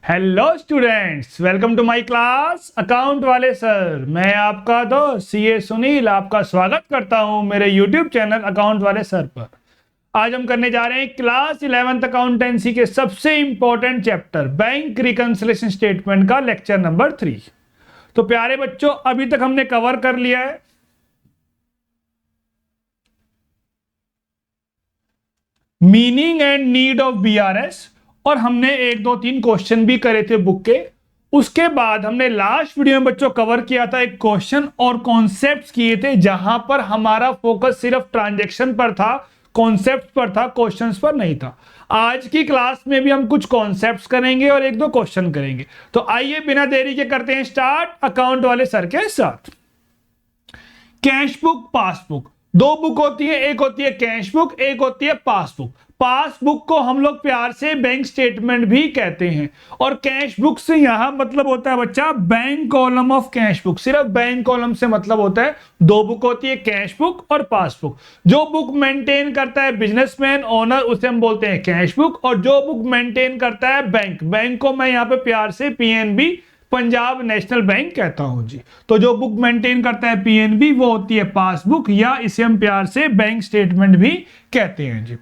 Hello students, welcome to my class account वाले sir. मैं आपका दोस्त सीए सुनील आपका स्वागत करता हूं मेरे यूट्यूब चैनल अकाउंट वाले सर पर। आज हम करने जा रहे हैं क्लास 11th अकाउंटेंसी के सबसे important chapter bank reconciliation statement का लेक्चर नंबर 3। तो प्यारे बच्चों, अभी तक हमने कवर कर लिया है meaning and need of BRS, और हमने 1 2 3 क्वेश्चन भी करे थे बुक के। उसके बाद हमने लास्ट वीडियो में बच्चों कवर किया था एक क्वेश्चन और कॉन्सेप्ट्स किए थे, जहां पर हमारा फोकस सिर्फ ट्रांजैक्शन पर था, कॉन्सेप्ट पर था, क्वेश्चंस पर नहीं था। आज की क्लास में भी हम कुछ कॉन्सेप्ट्स करेंगे और 1 2 क्वेश्चन करेंगे। तो आइए बिना देरी के करते हैं स्टार्ट अकाउंट वाले सर के साथ। कैश बुक, पासबुक, 2 बुक होती है, एक होती है कैश बुक, एक होती है पासबुक। पासबुक को हम लोग प्यार से बैंक स्टेटमेंट भी कहते हैं, और कैश बुक से यहां मतलब होता है बच्चा bank column of cash book. सिर्फ बैंक कॉलम से मतलब होता है 2 बुक होती है, कैश बुक और पासबुक। जो बुक मेंटेन करता है बिजनेसमैन ओनर उसे हम बोलते हैं कैश बुक, और जो बुक मेंटेन करता है बैंक को मैं यहां पे प्यार से पीएनबी पंजाब नेशनल बैंक कहता हूं जी। तो जो बुक मेंटेन करता है पीएनबी वो होती है पासबुक, या इसे हम प्यार से बैंक स्टेटमेंट भी कहते हैं जी।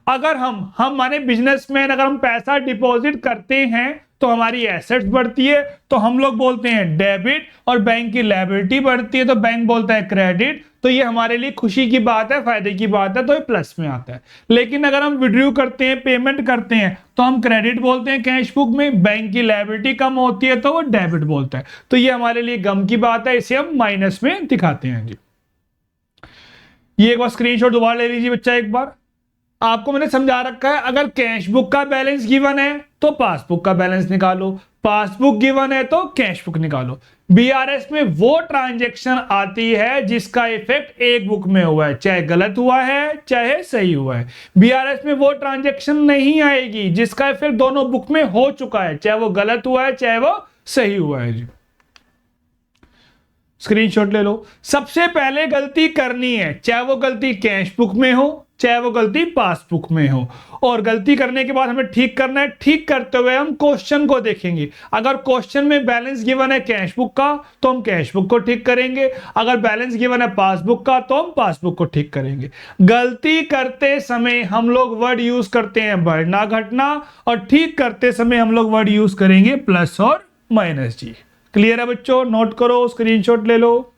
अगर हम माने बिजनेसमैन अगर हम पैसा डिपॉजिट करते हैं तो हमारी एसेट्स बढ़ती है, तो हम लोग बोलते हैं डेबिट, और बैंक की लायबिलिटी बढ़ती है तो बैंक बोलता है क्रेडिट। तो ये हमारे लिए खुशी की बात है, फायदे की बात है, तो ये प्लस में आता है। लेकिन अगर हम विड्रॉ करते हैं, पेमेंट करते हैं, तो हम क्रेडिट बोलते हैं कैश बुक में, बैंक की लायबिलिटी कम होती है तो वो डेबिट बोलता है। तो ये हमारे लिए गम की बात है, इसे हम माइनस में दिखाते हैं जी। ये एक बार स्क्रीनशॉट दोबारा ले लीजिए बच्चा। एक बार आपको मैंने समझा रखा है, अगर कैश बुक का बैलेंस गिवन है तो पासबुक का बैलेंस निकालो, पासबुक गिवन है तो कैश बुक निकालो। बीआरएस में वो ट्रांजैक्शन आती है जिसका इफेक्ट एक बुक में हुआ है, चाहे गलत हुआ है चाहे सही हुआ है। बीआरएस में वो ट्रांजैक्शन नहीं आएगी जिसका इफेक्ट दोनों बुक में हो चुका है, चाहे वो गलत हुआ है चाहे वो सही हुआ है जी। स्क्रीनशॉट ले लो। सबसे पहले गलती करनी है, चाहे वो गलती कैश बुक में हो चाहे वो गलती पासबुक में हो, और गलती करने के बाद हमें ठीक करना है। ठीक करते हुए हम क्वेश्चन को देखेंगे। अगर क्वेश्चन में बैलेंस गिवन है कैश बुक का तो हम कैश बुक को ठीक करेंगे, अगर बैलेंस गिवन है पासबुक का तो हम पासबुक को ठीक करेंगे। गलती करते समय हम लोग वर्ड यूज करते हैं बढ़ना घटना, और ठीक करते समय हम लोग वर्ड यूज करेंगे प्लस और माइनस जी। क्लियर है बच्चों? नोट करो, स्क्रीनशॉट ले लो।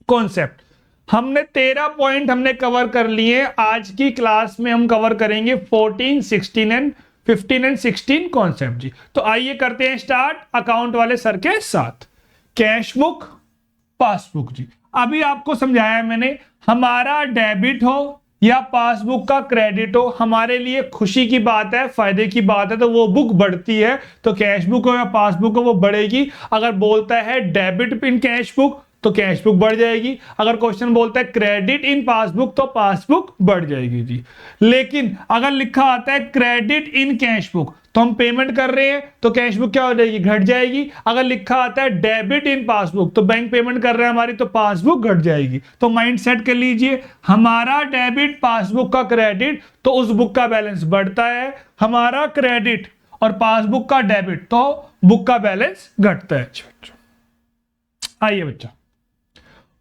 कॉन्सेप्ट हमने 13 पॉइंट हमने कवर कर लिए। आज की क्लास में हम कवर करेंगे 14, 16 एंड 15 एंड 16 कॉन्सेप्ट जी। तो आइए करते हैं स्टार्ट अकाउंट वाले सर के साथ। कैश बुक, पासबुक जी। अभी आपको समझाया मैंने, हमारा डेबिट हो या पासबुक का क्रेडिट हो, हमारे लिए खुशी की बात है, फायदे की बात है, तो वो बुक बढ़ती है। तो कैश बुक हो या पासबुक हो वो बढ़ेगी। अगर बोलता है डेबिट इन कैश बुक तो कैश बुक बढ़ जाएगी, अगर क्वेश्चन बोलता है क्रेडिट इन पासबुक तो पासबुक बढ़ जाएगी जी। लेकिन अगर लिखा आता है क्रेडिट इन कैश बुक तो हम पेमेंट कर रहे हैं तो कैश बुक क्या हो जाएगी? घट जाएगी। अगर लिखा आता है डेबिट इन पासबुक तो बैंक पेमेंट कर रहे हैं हमारी, तो पासबुक घट जाएगी। तो माइंड सेट कर लीजिए, हमारा डेबिट पासबुक का क्रेडिट तो उस बुक का बैलेंस बढ़ता है, हमारा क्रेडिट और पासबुक का डेबिट तो बुक का बैलेंस घटता है। आइए बच्चा,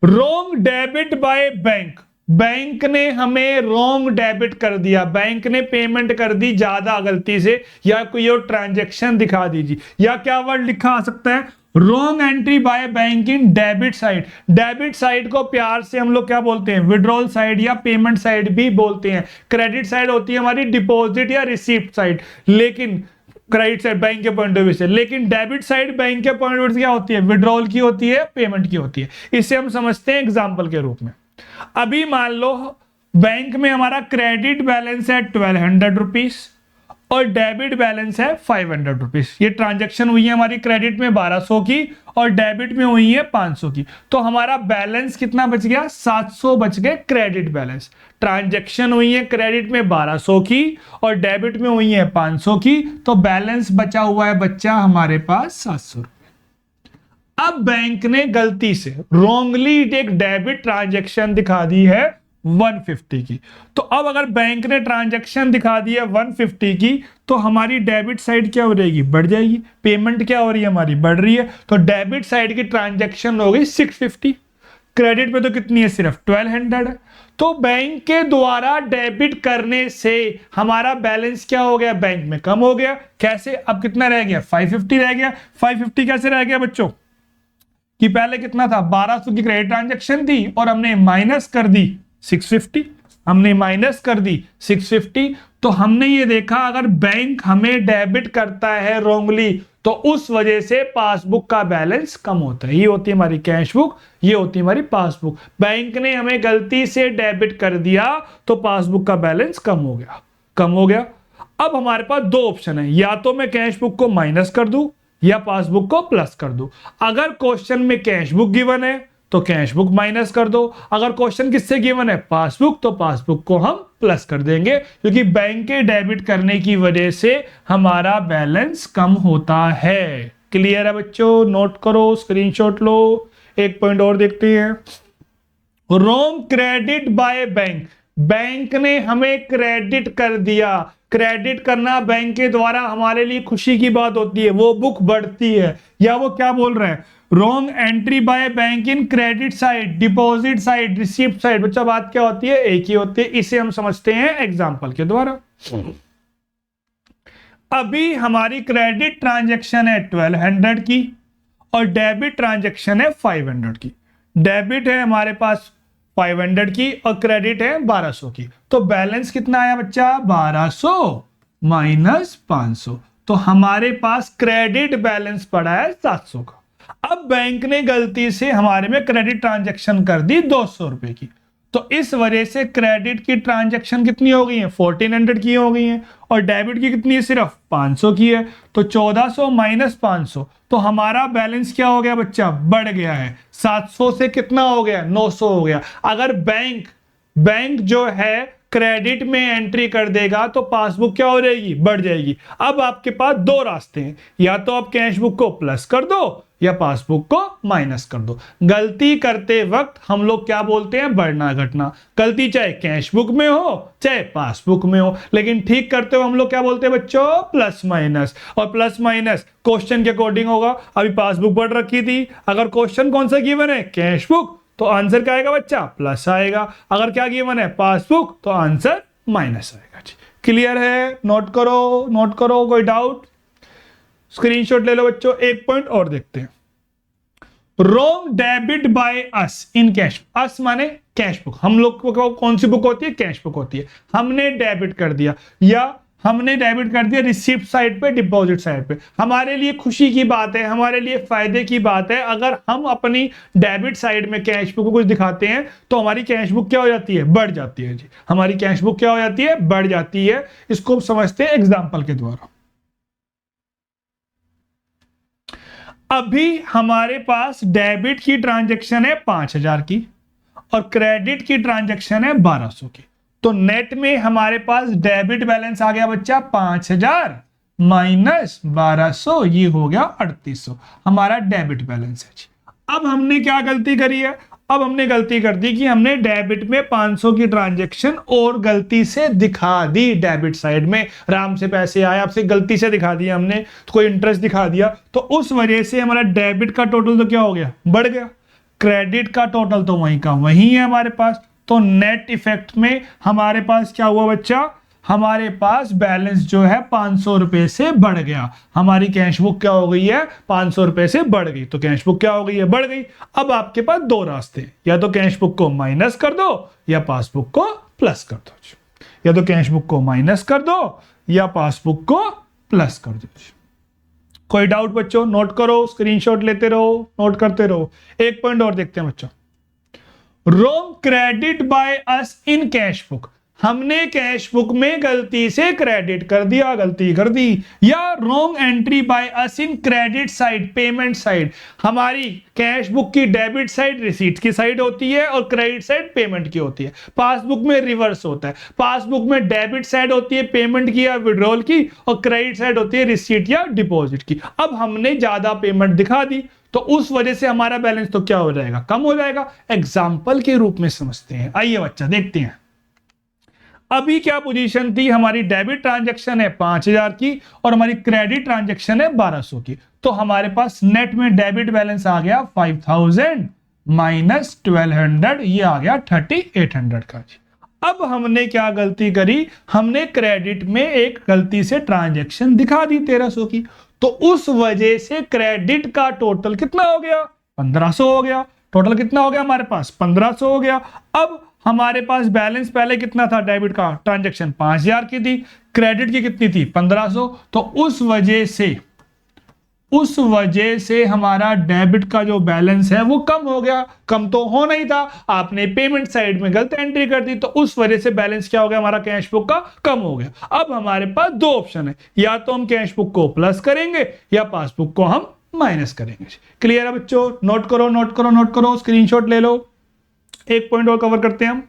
wrong debit bye bank. Bank ने हमें रॉन्ग डेबिट कर दिया, बैंक ने पेमेंट कर दी ज्यादा गलती से, या कोई और ट्रांजैक्शन दिखा दीजिए, या क्या वर्ड लिखा आ सकता है? Wrong entry by bank in debit side. Debit side को प्यार से हम लोग क्या बोलते हैं? विड्रॉल साइड या पेमेंट साइड भी बोलते हैं। क्रेडिट साइड होती है हमारी डिपॉजिट या रिसीप्ट साइड, लेकिन क्रेडिट साइड बैंक के पॉइंट ऑफ व्यू से, लेकिन डेबिट साइड बैंक के पॉइंट ऑफ व्यू से क्या होती है? विड्रॉल की होती है, पेमेंट की होती है। इसे हम समझते हैं एग्जांपल के रूप में। अभी मान लो बैंक में हमारा क्रेडिट बैलेंस है 1200 रुपीज और डेबिट बैलेंस है 500 रुपीज। ये ट्रांजैक्शन हुई है हमारी क्रेडिट में 1200 की और डेबिट में हुई है 500 की। तो हमारा बैलेंस कितना बच गया? 700 बच गए क्रेडिट बैलेंस। ट्रांजैक्शन हुई है क्रेडिट में 1200 की और डेबिट में हुई है 500 की, तो बैलेंस बचा हुआ है बच्चा हमारे पास 700 रुपए। अब बैंक ने गलती से रॉन्गली एक डेबिट ट्रांजैक्शन दिखा दी है 150 की। तो अब अगर बैंक ने ट्रांजैक्शन दिखा दिया 150 की, तो हमारी डेबिट साइड क्या हो जाएगी, बढ़ जाएगी। पेमेंट क्या हो रही है हमारी, बढ़ रही है। तो डेबिट साइड की ट्रांजैक्शन हो गई 650, क्रेडिट पे तो कितनी है, सिर्फ 1200 है। तो बैंक के द्वारा डेबिट करने से हमारा बैलेंस क्या हो गया, बैंक में कम हो गया। कैसे, अब कितना रह गया, 550 रह गया। 550 कैसे रह गया बच्चों, कि पहले कितना था, 1200 की क्रेडिट ट्रांजैक्शन थी और हमने माइनस कर दी 650, हमने माइनस कर दी 650। तो हमने ये देखा अगर बैंक हमें डेबिट करता है रोंगली, तो उस वजह से पासबुक का बैलेंस कम होता है। ये होती है हमारी कैश बुक, ये होती है हमारी पासबुक। बैंक ने हमें गलती से डेबिट कर दिया तो पासबुक का बैलेंस कम हो गया, कम हो गया। अब हमारे पास दो ऑप्शन है, या तो मैं कैश बुक को माइनस कर दूं या पासबुक को प्लस कर दूं। अगर क्वेश्चन में कैश बुक गिवन है तो कैश बुक माइनस कर दो, अगर क्वेश्चन किससे गिवन है, पासबुक, तो पासबुक को हम प्लस कर देंगे, क्योंकि बैंक के डेबिट करने की वजह से हमारा बैलेंस कम होता है। क्लियर है बच्चों, नोट करो, स्क्रीनशॉट लो। एक पॉइंट और देखते हैं, रोम क्रेडिट बाय बैंक, बैंक ने हमें क्रेडिट कर दिया। क्रेडिट करना बैंक के द्वारा हमारे लिए खुशी की बात होती है, वो बुक बढ़ती है। या वो क्या बोल रहे हैं, wrong entry by bank in credit side, deposit side, receipt side. बच्चा बात क्या होती है, एक ही होती है। इसे हम समझते हैं एग्जांपल के द्वारा। अभी हमारी क्रेडिट ट्रांजैक्शन है 1200 की और डेबिट ट्रांजैक्शन है 500 की। डेबिट है हमारे पास 500 की और क्रेडिट है 1200 की। तो बैलेंस कितना आया बच्चा, 1200 माइनस 500। तो हमारे पास क्रेडिट बैलेंस पड़ा है 700 का। अब बैंक ने गलती से हमारे में क्रेडिट ट्रांजैक्शन कर दी 200 रुपए की, तो इस वजह से क्रेडिट की ट्रांजैक्शन कितनी हो गई है, 1400 की हो गई है, और डेबिट की कितनी है, सिर्फ 500 की है। तो 1400 माइनस 500, तो हमारा बैलेंस क्या हो गया बच्चा, बढ़ गया है। 700 से कितना हो गया, 900 हो गया। अगर बैंक जो है क्रेडिट में एंट्री कर देगा तो पासबुक क्या हो जाएगी, बढ़ जाएगी। अब आपके पास दो रास्ते हैं, या तो आप कैश बुक को प्लस कर दो या पासबुक को माइनस कर दो। गलती करते वक्त हम लोग क्या बोलते हैं, बढ़ना घटना। गलती चाहे कैश बुक में हो चाहे पासबुक में हो, लेकिन ठीक करते हुए हम लोग क्या बोलते हैं बच्चों, प्लस माइनस। और प्लस माइनस क्वेश्चन के अकॉर्डिंग होगा। अभी पासबुक बढ़ रखी थी, अगर क्वेश्चन कौन सा गिवन है, कैश बुक, तो आंसर क्या आएगा बच्चा, प्लस आएगा। अगर क्या गिवन है, पासबुक, तो आंसर माइनस आएगा। जी क्लियर है, नोट करो, नोट करो, कोई डाउट, स्क्रीनशॉट ले लो बच्चों। एक पॉइंट और देखते हैं, wrong debit by us in cash. Us माने कैश बुक, हम लोग को कौन सी बुक होती है, कैश बुक होती है। हमने डेबिट कर दिया, या हमने डेबिट कर दिया रिसीप्ट साइड पे, डिपॉजिट साइड पे। हमारे लिए खुशी की बात है, हमारे लिए फायदे की बात है, अगर हम अपनी डेबिट साइड में कैश बुक को कुछ दिखाते हैं तो हमारी कैश बुक क्या हो जाती है, बढ़ जाती है। जी हमारी कैश बुक क्या हो जाती है, बढ़ जाती है। इसको समझते हैं एग्जाम्पल के द्वारा। अभी हमारे पास डेबिट की ट्रांजैक्शन है 5000 की और क्रेडिट की ट्रांजैक्शन है 1200 की। तो नेट में हमारे पास डेबिट बैलेंस आ गया बच्चा 5000 माइनस 1200, ये हो गया 3800, हमारा डेबिट बैलेंस है। अब हमने क्या गलती करी है, अब हमने गलती कर दी कि हमने डेबिट में 500 की ट्रांजैक्शन और गलती से दिखा दी डेबिट साइड में। राम से पैसे आए, आपसे गलती से दिखा दिया हमने, तो कोई इंटरेस्ट दिखा दिया, तो उस वजह से हमारा डेबिट का टोटल तो क्या हो गया, बढ़ गया। क्रेडिट का टोटल तो वहीं का वहीं है हमारे पास। तो नेट इफेक्ट में हमारे पास क्या हुआ बच्चा, हमारे पास बैलेंस जो है 500 रुपए से बढ़ गया। हमारी कैश बुक क्या हो गई है, 500 रुपए से बढ़ गई, तो कैश बुक क्या हो गई है, बढ़ गई। अब आपके पास दो रास्ते, या तो कैश बुक को माइनस कर दो या पासबुक को प्लस कर दो। या तो कैश बुक को माइनस कर दो या पासबुक को प्लस कर दो। कोई डाउट बच्चों, नोट करो, स्क्रीनशॉट लेते रहो, नोट करते रहो। एक पॉइंट और देखते हैं बच्चों, wrong credit by us in cash book. हमने कैश बुक में गलती से क्रेडिट कर दिया, गलती कर दी, या wrong entry bye us in credit side, payment side. हमारी कैश बुक की डेबिट साइड रिसीट की साइड होती है और क्रेडिट साइड पेमेंट की होती है। पासबुक में रिवर्स होता है, पासबुक में डेबिट साइड होती है पेमेंट की या विड्रॉल की, और क्रेडिट साइड होती है रिसीट या डिपॉजिट की। अब हमने ज्यादा पेमेंट दिखा दी तो उस वजह से हमारा बैलेंस तो क्या हो जाएगा, कम हो जाएगा। एग्जाम्पल के रूप में समझते हैं, आइए बच्चा देखते हैं। अभी क्या पोजीशन थी, हमारी डेबिट ट्रांजैक्शन है 5000 की और हमारी क्रेडिट ट्रांजैक्शन है 1200 की। तो हमारे पास नेट में डेबिट बैलेंस आ गया 5000 माइनस 1200, ये आ गया 3800 का। अब हमने क्या गलती करी, हमने क्रेडिट में एक गलती से ट्रांजैक्शन दिखा दी 1300 की, तो उस वजह से क्रेडिट का टोटल कितना हो गया, 1500 हो गया। टोटल कितना हो गया हमारे पास, 1500 हो गया। अब हमारे पास बैलेंस पहले कितना था, डेबिट का ट्रांजैक्शन 5000 की थी, क्रेडिट की कितनी थी 1500। तो उस वजह से हमारा डेबिट का जो बैलेंस है वो कम हो गया। कम तो होना ही था, आपने पेमेंट साइड में गलत एंट्री कर दी, तो उस वजह से बैलेंस क्या हो गया हमारा कैश बुक का, कम हो गया। अब हमारे पास दो ऑप्शन है, या तो हम कैश बुक को प्लस करेंगे या पासबुक को हम माइनस करेंगे। क्लियर है बच्चों, नोट करो नोट करो नोट करो, स्क्रीनशॉट ले लो। एक पॉइंट और कवर करते हैं हम,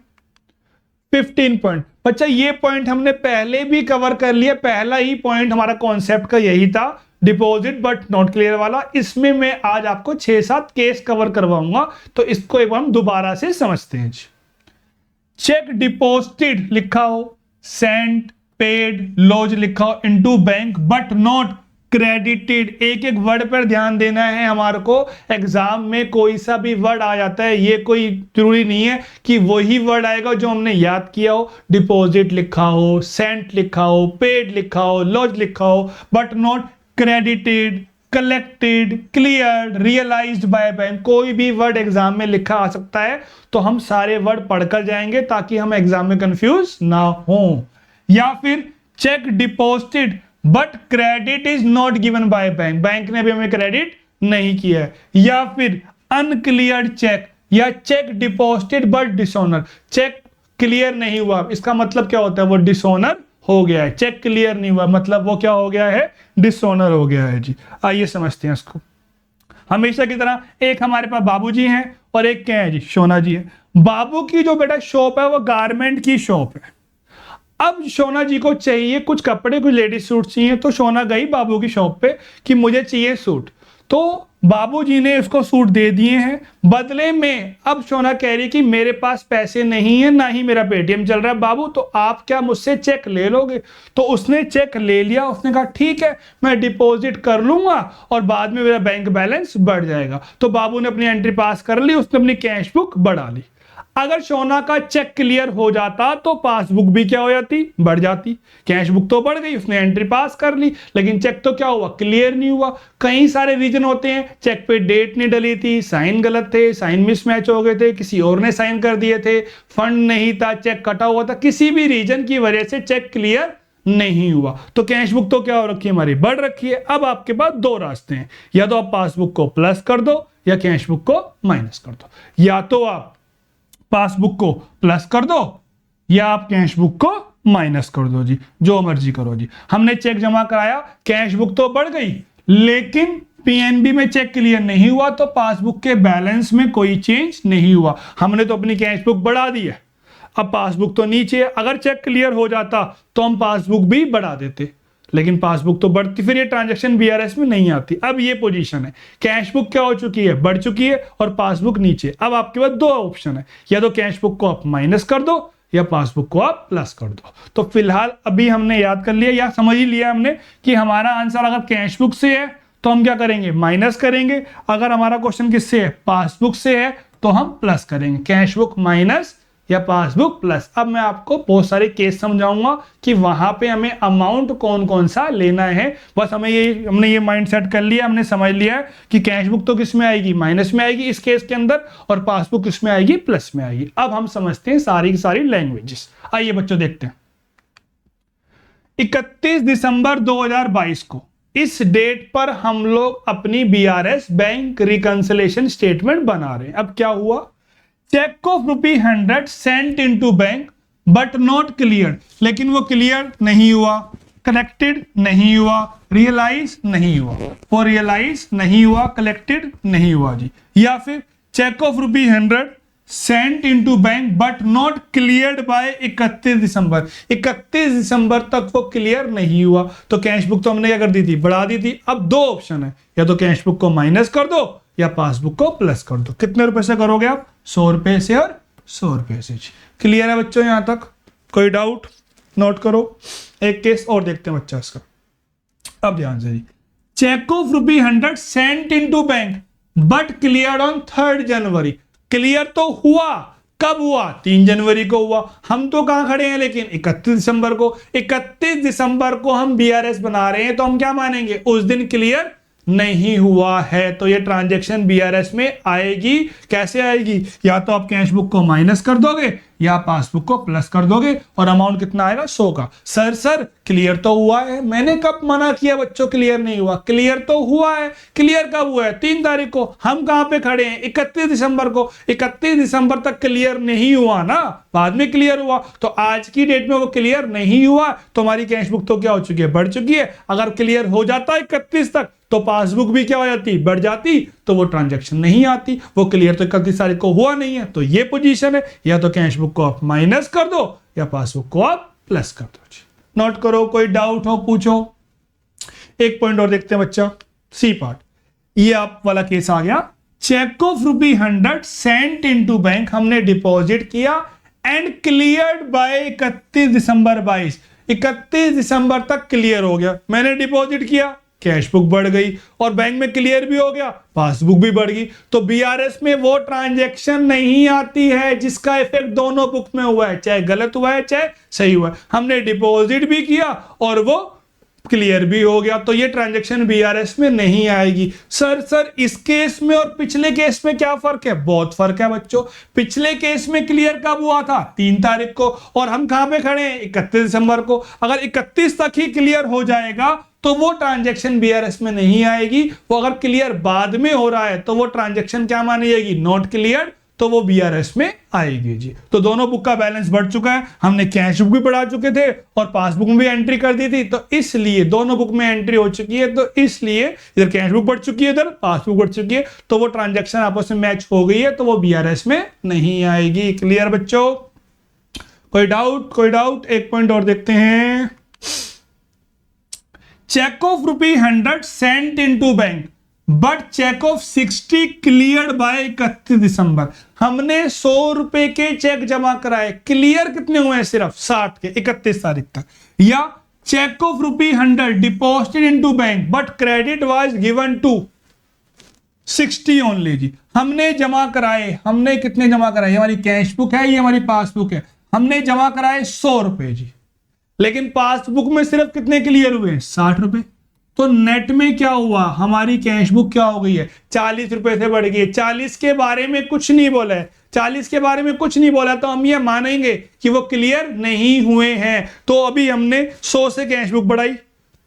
15 पॉइंट। बच्चा ये पॉइंट हमने पहले भी कवर कर लिया, पहला ही पॉइंट हमारा कॉन्सेप्ट का यही था, डिपॉजिट बट नॉट क्लियर वाला। इसमें मैं आज आपको 6-7 केस कवर करवाऊंगा, तो इसको एक बार हम दोबारा से समझते हैं। चेक डिपॉजिटेड लिखा हो, सेंट, पेड, लॉज लिखा हो into bank but not credited. एक एक वर्ड पर ध्यान देना है हमारे को। एग्जाम में कोई सा भी वर्ड आ जाता है, ये कोई जरूरी नहीं है कि वही वर्ड आएगा जो हमने याद किया हो। डिपॉजिट लिखा हो, सेंट लिखा हो, पेड लिखा हो, लॉज लिखा हो, but not credited, collected, cleared, realised by bank, कोई भी वर्ड एग्जाम में लिखा आ सकता है। तो हम सारे वर्ड पढ़कर जाएंगे ताकि हम एग्जाम में कंफ्यूज ना हो। या फिर cheque deposited but credit is not given by bank, bank ने भी हमें क्रेडिट नहीं किया है। या फिर अनक्लियर्ड चेक, या cheque deposited but dishonour, cheque clear नहीं हुआ, इसका मतलब क्या होता है, वो डिसऑनर हो गया है। चेक क्लियर नहीं हुआ मतलब वो क्या हो गया है, डिसऑनर हो गया है जी। आइए समझते हैं इसको। हमेशा की तरह एक हमारे पास बाबूजी हैं और एक क्या है जी, सोना जी है। बाबू की जो बेटा शॉप है वो गारमेंट की शॉप है। अब सोना जी को चाहिए कुछ कपड़े, कुछ लेडीज सूट चाहिए, तो सोना गई बाबू की शॉप पे कि मुझे चाहिए सूट, तो बाबूजी ने उसको सूट दे दिए हैं। बदले में अब सोना कह रही कि मेरे पास पैसे नहीं है, ना ही मेरा पेटीएम चल रहा है बाबू, तो आप क्या मुझसे चेक ले लोगे। तो उसने चेक ले लिया, उसने कहा ठीक है मैं डिपॉजिट कर लूंगा और बाद में मेरा बैंक बैलेंस बढ़ जाएगा। तो बाबू ने अपनी एंट्री पास कर ली, उसने अपनी कैश बुक बढ़ा ली। अगर सोना का चेक क्लियर हो जाता तो पासबुक भी क्या हो जाती, बढ़ जाती। कैश बुक तो बढ़ गई, उसने एंट्री पास कर ली, लेकिन चेक तो क्या हुआ, क्लियर नहीं हुआ। कई सारे रीजन होते हैं, चेक पे डेट नहीं डली थी, साइन गलत थे, साइन मिसमैच हो गए थे, किसी और ने साइन कर दिए थे, फंड नहीं था, चेक कटा हुआ था, किसी भी रीजन की वजह से चेक क्लियर नहीं हुआ। तो कैश बुक तो क्या हो रखी है हमारी, बढ़ रखी है। अब आपके पास दो रास्ते हैं, या तो आप पासबुक को प्लस कर दो या कैश बुक को माइनस कर दो। या तो आप पासबुक को प्लस कर दो या आप कैश बुक को माइनस कर दो जी, जो मर्जी करो जी। हमने चेक जमा कराया, कैश बुक तो बढ़ गई, लेकिन पीएनबी में चेक क्लियर नहीं हुआ, तो पासबुक के बैलेंस में कोई चेंज नहीं हुआ। हमने तो अपनी कैश बुक बढ़ा दी है, अब पासबुक तो नीचे है। अगर चेक क्लियर हो जाता तो हम पासबुक भी बढ़ा देते, लेकिन पासबुक तो बढ़ती, फिर ये ट्रांजैक्शन बीआरएस में नहीं आती। अब ये पोजीशन है, कैश बुक क्या हो चुकी है, बढ़ चुकी है, और पासबुक नीचे। अब आपके पास दो ऑप्शन है, या तो कैश बुक को आप माइनस कर दो या पासबुक को आप प्लस कर दो। तो फिलहाल अभी हमने याद कर लिया या समझ ही लिया हमने कि हमारा आंसर अगर कैश बुक से है तो हम क्या करेंगे, माइनस करेंगे। अगर हमारा क्वेश्चन किससे है, पासबुक से है, तो हम प्लस करेंगे। कैश बुक माइनस या पासबुक प्लस। अब मैं आपको बहुत सारे केस समझाऊंगा कि वहां पे हमें अमाउंट कौन कौन सा लेना है। बस हमने ये माइंड सेट कर लिया, हमने समझ लिया है कि कैश बुक तो किस में आएगी, माइनस में आएगी इस केस के अंदर, और पासबुक किस में आएगी, प्लस में आएगी। अब हम समझते हैं सारी की सारी लैंग्वेजेस। आइए बच्चों देखते हैं। 31 दिसंबर 2022 को इस डेट पर हम लोग अपनी बीआरएस बैंक रिकंसिलेशन स्टेटमेंट बना रहे हैं। अब क्या हुआ, cheque of ₹100 sent into bank but not clear, लेकिन वो क्लियर नहीं हुआ, कलेक्टेड नहीं हुआ, रियलाइज नहीं हुआ, वो रियलाइज नहीं हुआ, कलेक्टेड नहीं हुआ जी। या फिर cheque of ₹100 sent into bank but not cleared by 31 December, 31 दिसंबर तक वो क्लियर नहीं हुआ। तो कैश बुक तो हमने क्या कर दी थी, बढ़ा दी थी। अब दो ऑप्शन है, या तो कैश बुक को माइनस कर दो या पासबुक को प्लस कर दो। कितने रुपए से करोगे आप, 100 रुपए से और 100 रुपए से। क्लियर है बच्चों यहां तक, कोई डाउट? नोट करो। एक केस और देखते हैं बच्चा इसका, अब ध्यान से जी। Cheque of ₹100 sent into bank but clear on 3 January. Clear तो हुआ, कब हुआ, 3 जनवरी को हुआ। हम तो कहां खड़े हैं लेकिन 31 दिसंबर को। 31 दिसंबर को हम बीआरएस बना रहे हैं, तो हम क्या मानेंगे, उस दिन क्लियर नहीं हुआ है, तो ये ट्रांजैक्शन बीआरएस में आएगी। कैसे आएगी, या तो आप कैश बुक को माइनस कर दोगे या पासबुक को प्लस कर दोगे, और अमाउंट कितना आएगा, 100 का। सर क्लियर तो हुआ है, मैंने कब मना किया बच्चों क्लियर नहीं हुआ, क्लियर तो हुआ है। क्लियर कब हुआ है, 3 तारीख को। हम कहां पे खड़े हैं, 31 दिसंबर को। 31 दिसंबर तक क्लियर नहीं हुआ ना, बाद में क्लियर हुआ। तो आज की डेट में वो क्लियर नहीं हुआ, तो हमारी कैश बुक तो क्या हो चुकी है, बढ़ चुकी है। अगर क्लियर हो जाता है 31 तक, तो पासबुक भी क्या हो जाती, बढ़ जाती, तो वो ट्रांजैक्शन नहीं आती। वो क्लियर तो 31 तारीख को हुआ नहीं है, तो ये पोजीशन है। या तो कैश बुक को आप माइनस कर दो या पासबुक को आप प्लस कर दो। नोट करो, कोई डाउट हो पूछो। एक पॉइंट और देखते हैं बच्चा, सी पार्ट। ये आप वाला केस आ गया। Cheque of ₹100 sent into bank, हमने डिपॉजिट किया एंड क्लियर्ड बाय 31 दिसंबर 22। 31 दिसंबर तक क्लियर हो गया, मैंने डिपॉजिट किया, कैश बुक बढ़ गई, और बैंक में क्लियर भी हो गया, पासबुक भी बढ़ गई। तो बीआरएस में वो ट्रांजैक्शन नहीं आती है जिसका इफेक्ट दोनों बुक में हुआ है, चाहे गलत हुआ है चाहे सही हुआ है। हमने डिपॉजिट भी किया और वो क्लियर भी हो गया, तो ये ट्रांजैक्शन बीआरएस में नहीं आएगी। सर इस केस में और पिछले केस में क्या फर्क है, बहुत फर्क है बच्चों। पिछले केस में क्लियर कब हुआ था, 3 तारीख को, और हम कहां पे खड़े हैं, 31 दिसंबर को। अगर 31 तक ही क्लियर हो जाएगा तो वो ट्रांजैक्शन बीआरएस में नहीं आएगी। वो अगर क्लियर बाद में हो रहा है तो वो ट्रांजैक्शन क्या मानी जाएगी, नॉट क्लियर, तो वो बीआरएस में आएगी जी। तो दोनों बुक का बैलेंस बढ़ चुका है, हमने कैश बुक भी बढ़ा चुके थे और पासबुक में भी एंट्री कर दी थी, तो इसलिए दोनों बुक में एंट्री हो चुकी है, तो इसलिए इधर कैश बुक बढ़ चुकी है, इधर पासबुक बढ़ चुकी है, तो वो ट्रांजैक्शन आपस में मैच हो गई है, तो वो बीआरएस में नहीं आएगी। क्लियर बच्चों, कोई डाउट? कोई डाउट? एक पॉइंट और देखते हैं। Cheque of ₹100 sent into bank but cheque of 60 cleared by 31 December. हमने 100 रुपए के चेक जमा कराए, क्लियर कितने हुए हैं, सिर्फ 60 के 31 तारीख तक। या cheque of ₹100 deposited into bank but credit was given to 60 only जी। हमने जमा कराए, हमने कितने जमा कराए, हमारी कैश बुक है, ये हमारी पासबुक है, हमने जमा कराए 100 रुपए जी, लेकिन पासबुक में सिर्फ कितने क्लियर हुए, 60 रुपए। तो नेट में क्या हुआ, हमारी कैश बुक क्या हो गई है, 40 रुपए से बढ़ गई है। 40 के बारे में कुछ नहीं बोला है, 40 के बारे में कुछ नहीं बोला, तो हम ये मानेंगे कि वो क्लियर नहीं हुए हैं। तो अभी हमने 100 से कैश बुक बढ़ाई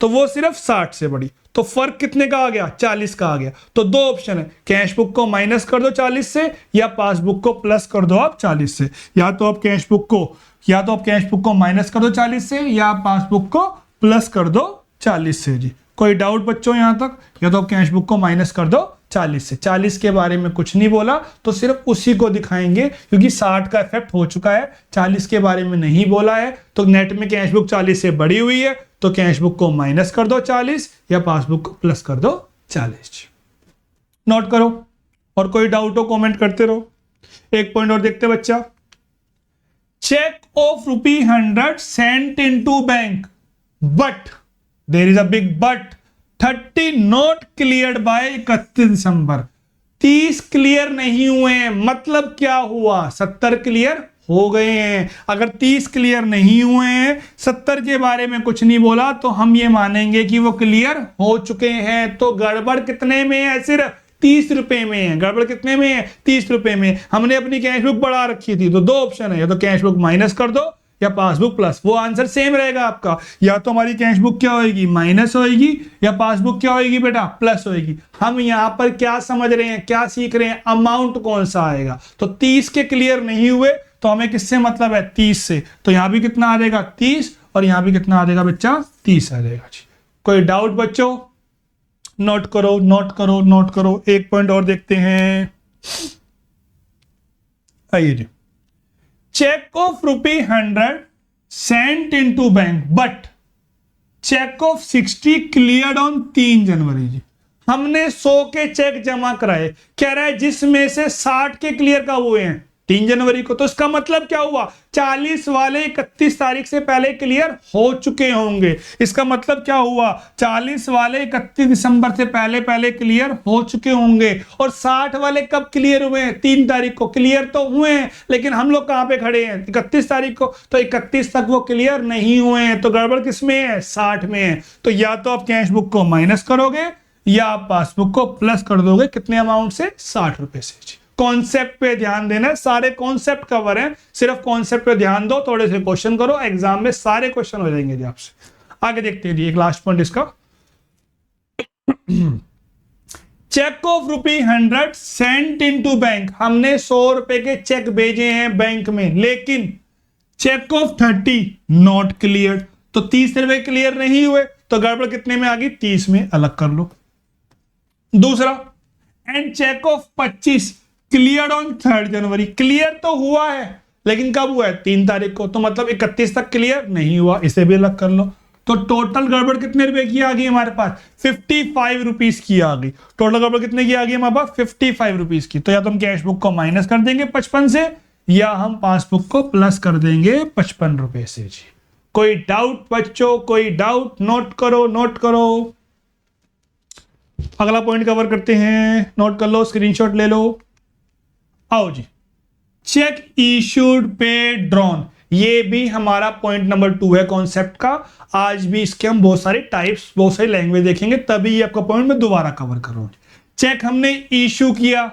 तो वो सिर्फ 60 से बढ़ी, तो फर्क कितने का आ गया, 40 का आ गया। तो दो ऑप्शन है, कैश बुक को माइनस कर दो 40 से या पासबुक को प्लस कर दो आप 40 से। या तो आप कैश बुक को माइनस कर दो 40 से या पासबुक को प्लस कर दो 40 से जी। कोई डाउट बच्चों यहां तक? या तो आप कैश बुक को माइनस कर दो 40 से। 40 के बारे में कुछ नहीं बोला, तो सिर्फ उसी को दिखाएंगे, क्योंकि 60 का इफेक्ट हो चुका है, 40 के बारे में नहीं बोला है। तो नेट में कैश बुक 40 से बढ़ी हुई है, तो कैश बुक को माइनस कर दो 40 या पासबुक को प्लस कर दो 40। नोट करो, और कोई डाउट हो कमेंट करते रहो। एक पॉइंट और देखते बच्चा। Cheque of ₹100 sent into bank but there is a big but 30 not cleared by 31 December. 30 clear नहीं हुए हैं, मतलब क्या हुआ, 70 क्लियर हो गए हैं। अगर 30 क्लियर नहीं हुए हैं, 70 के बारे में कुछ नहीं बोला, तो हम ये मानेंगे कि वो क्लियर हो चुके हैं। तो गड़बड़ कितने में है, सिर्फ 30 रुपए में है। गड़बड़ कितने में है, 30 रुपए में। हमने अपनी कैश बुक बढ़ा रखी थी, तो दो ऑप्शन है, या तो कैश बुक माइनस कर दो या पासबुक प्लस। वो आंसर सेम रहेगा आपका, या तो हमारी कैश बुक क्या होगी, माइनस होगी, या पासबुक क्या होगी बेटा, प्लस होगी। हम यहां पर क्या समझ रहे हैं, क्या सीख रहे हैं, अमाउंट कौन सा आएगा। तो 30 के क्लियर नहीं हुए तो हमें किससे मतलब है 30 से, तो यहां भी कितना आ जाएगा 30 और यहां भी कितना आ जाएगा बच्चा 30 आ जाएगा जी। कोई डाउट बच्चों? नोट करो नोट करो नोट करो। एक पॉइंट और देखते हैं, आइए जी। Cheque of ₹100 sent into bank but cheque of 60 cleared on 3 January जी। हमने 100 के चेक जमा कराए, कह रहा है जिसमें से 60 के क्लियर कब हुए हैं 3 जनवरी को। तो इसका मतलब क्या हुआ, 40 वाले 31 तारीख से पहले क्लियर हो चुके होंगे। इसका मतलब क्या हुआ, 40 वाले 31 दिसंबर से पहले पहले क्लियर हो चुके होंगे। और 60 वाले कब क्लियर हुए हैं 3 तारीख को। क्लियर तो हुए हैं लेकिन हम लोग कहां पे खड़े हैं 31 तारीख को, तो 31 तक वो क्लियर नहीं हुए हैं। तो गड़बड़ किसमें है 60 में है। तो या तो आप कैश बुक को माइनस करोगे या आप पासबुक को प्लस कर दोगे। कितने अमाउंट से 60 रुपए से। कॉन्सेप्ट पे ध्यान देना है, सारे कॉन्सेप्ट कवर हैं, सिर्फ कॉन्सेप्ट पे ध्यान दो, थोड़े से क्वेश्चन करो, एग्जाम में सारे क्वेश्चन हो जाएंगे जी आपसे। आगे देखते हैं जी, एक लास्ट पॉइंट इसका। Cheque of ₹100 sent into bank, हमने 100 रुपए के चेक भेजे हैं बैंक में, लेकिन चेक ऑफ 30 नॉट क्लियर, तो 30 रुपए क्लियर नहीं हुए, तो गड़बड़ कितने में आ गई 30 में, अलग कर लो। दूसरा, and cheque of 25 clear on 3 January, clear तो हुआ है लेकिन कब हुआ है 3 तारीख को, तो मतलब 31 तक क्लियर नहीं हुआ, इसे भी अलग कर लो। तो टोटल गड़बड़ कितने रुपए की आ गई हमारे पास 55 रुपीस की आ गई। टोटल गड़बड़ कितने की आ गई हमारे पास 55 रुपीस की। तो या तो हम कैश बुक को माइनस कर देंगे 55 से, या हम पासबुक को प्लस कर देंगे 55 रुपए से जी। कोई डाउट बच्चों, कोई डाउट? नोट करो नोट करो। अगला पॉइंट कवर करते हैं, नोट कर लो, स्क्रीनशॉट ले लो। आओ जी, चेक इशूड पेड ड्रॉन, ये भी हमारा पॉइंट नंबर 2 है कॉन्सेप्ट का। आज भी इसके हम बहुत सारे टाइप्स, बहुत सारी लैंग्वेज देखेंगे, तभी आपका पॉइंट मैं दोबारा कवर करूंगा। चेक हमने इशू किया,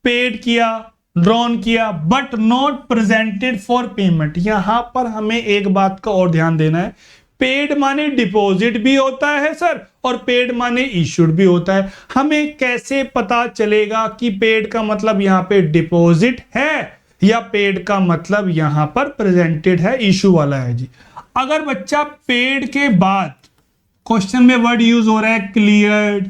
पेड किया, ड्रॉन किया, but not presented for payment. यहां पर हमें एक बात का और ध्यान देना है, पेड माने डिपॉजिट भी होता है सर, और पेड माने इशूड भी होता है। हमें कैसे पता चलेगा कि पेड का मतलब यहां पे डिपॉजिट है या पेड का मतलब यहां पर प्रेजेंटेड है, इशू वाला है जी। अगर बच्चा पेड के बाद क्वेश्चन में वर्ड यूज हो रहा है क्लियर्ड,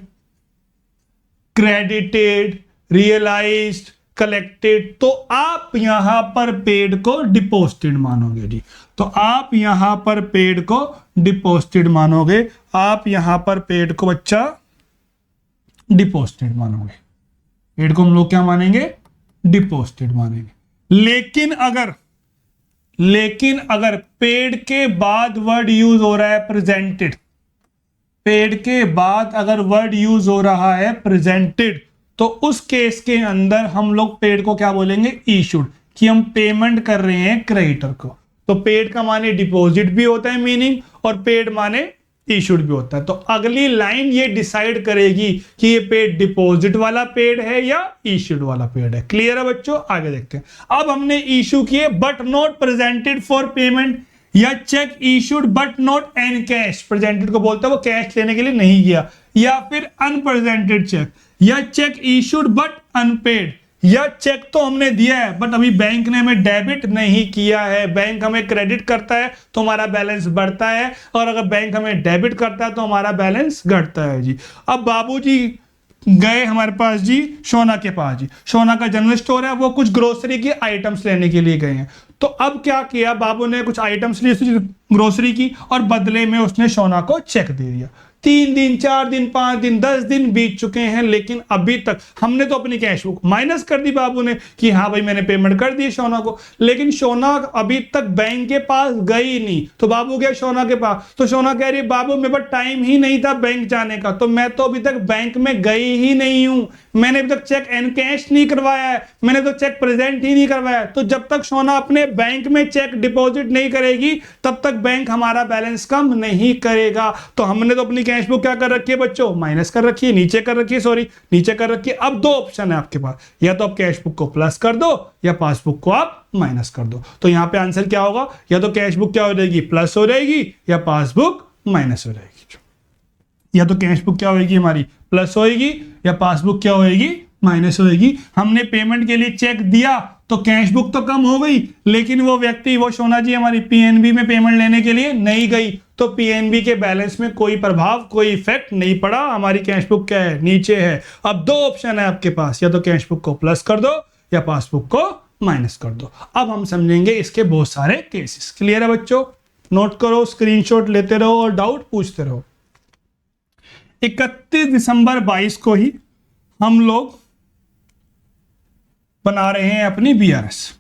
क्रेडिटेड, रियलाइज्ड, कलेक्टेड, तो आप यहां पर पेड को डिपॉजिटेड मानोगे जी। तो आप यहां पर पेड को डिपॉजिटेड मानोगे, आप यहां पर पेड को बच्चा डिपॉजिटेड मानोगे। पेड को हम लोग क्या मानेंगे, डिपॉजिटेड मानेंगे। लेकिन अगर पेड के बाद वर्ड यूज हो रहा है प्रेजेंटेड, पेड के बाद अगर वर्ड यूज हो रहा है प्रेजेंटेड, तो उस केस के अंदर हम लोग पेड को क्या बोलेंगे, इशूड, कि हम पेमेंट कर रहे हैं क्रेडिटर को। तो पेड का माने डिपॉजिट भी होता है मीनिंग, और पेड माने इशूड भी होता है। तो अगली लाइन ये डिसाइड करेगी कि ये पेड डिपॉजिट वाला पेड है या इशूड वाला पेड है। क्लियर है बच्चों? आगे देखते हैं। अब हमने इशू किए but not presented for payment, या cheque issued but not encash, presented को बोलते हैं वो कैश लेने के लिए नहीं गया, या फिर अनप्रेजेंटेड चेक, या चेक इशूड बट अनपेड, या चेक तो हमने दिया है बट अभी बैंक ने हमें डेबिट नहीं किया है। बैंक हमें क्रेडिट करता है तो हमारा बैलेंस बढ़ता है, और अगर बैंक हमें डेबिट करता है तो हमारा बैलेंस घटता है जी। अब बाबूजी गए हमारे पास जी शोना के पास जी, शोना का जनरल स्टोर है, वो कुछ ग्रोसरी की आइटम्स लेने के लिए गए हैं। तो अब क्या किया, बाबू ने कुछ आइटम्स ली ग्रोसरी की, और बदले में उसने शोना को चेक दे दिया। 3 दिन 4 दिन 5 दिन 10 दिन बीत चुके हैं, लेकिन अभी तक हमने तो अपनी कैश बुक माइनस कर दी बाबू ने कि हाँ भाई मैंने पेमेंट कर दी शोना को, लेकिन शोना अभी तक बैंक के पास गई नहीं। तो बाबू गया शोना के पास, तो शोना कह रही बाबू मेरे पास टाइम ही नहीं था बैंक जाने का, तो मैं तो अभी तक बैंक में गई ही नहीं हूं, मैंने अभी तक चेक एन कैश नहीं करवाया है, मैंने तो चेक प्रेजेंट ही नहीं करवाया। तो जब तक शोना अपने बैंक में चेक डिपॉजिट नहीं करेगी तब तक बैंक हमारा बैलेंस कम नहीं करेगा। तो हमने तो अपनी कैश बुक क्या कर रखी है बच्चों, माइनस कर रखी है, नीचे कर रखी है, सॉरी नीचे कर रखी है। अब 2 ऑप्शन है आपके पास, या तो आप कैश बुक को प्लस कर दो या पासबुक को आप माइनस कर दो। तो यहां पे आंसर क्या होगा, या तो कैश बुक क्या हो जाएगी प्लस हो जाएगी, या पासबुक माइनस हो जाएगी। या तो कैश बुक क्या होगी हमारी प्लस होएगी, या पासबुक क्या होएगी माइनस होएगी। हमने पेमेंट के लिए चेक दिया तो कैश बुक तो कम हो गई, लेकिन वो व्यक्ति, वो सोना जी हमारी पीएनबी में पेमेंट लेने के लिए नहीं गई, तो पीएनबी के बैलेंस में कोई प्रभाव, कोई इफेक्ट नहीं पड़ा। हमारी कैश बुक क्या है, नीचे है। अब दो ऑप्शन है आपके पास, या तो कैश बुक को प्लस कर दो या पासबुक को माइनस कर दो। अब हम समझेंगे इसके बहुत सारे केसेस। क्लियर है बच्चों? नोट करो, स्क्रीनशॉट लेते रहो और डाउट पूछते रहो। 31 दिसंबर 22 को ही हम लोग बना रहे हैं अपनी बीआरएस।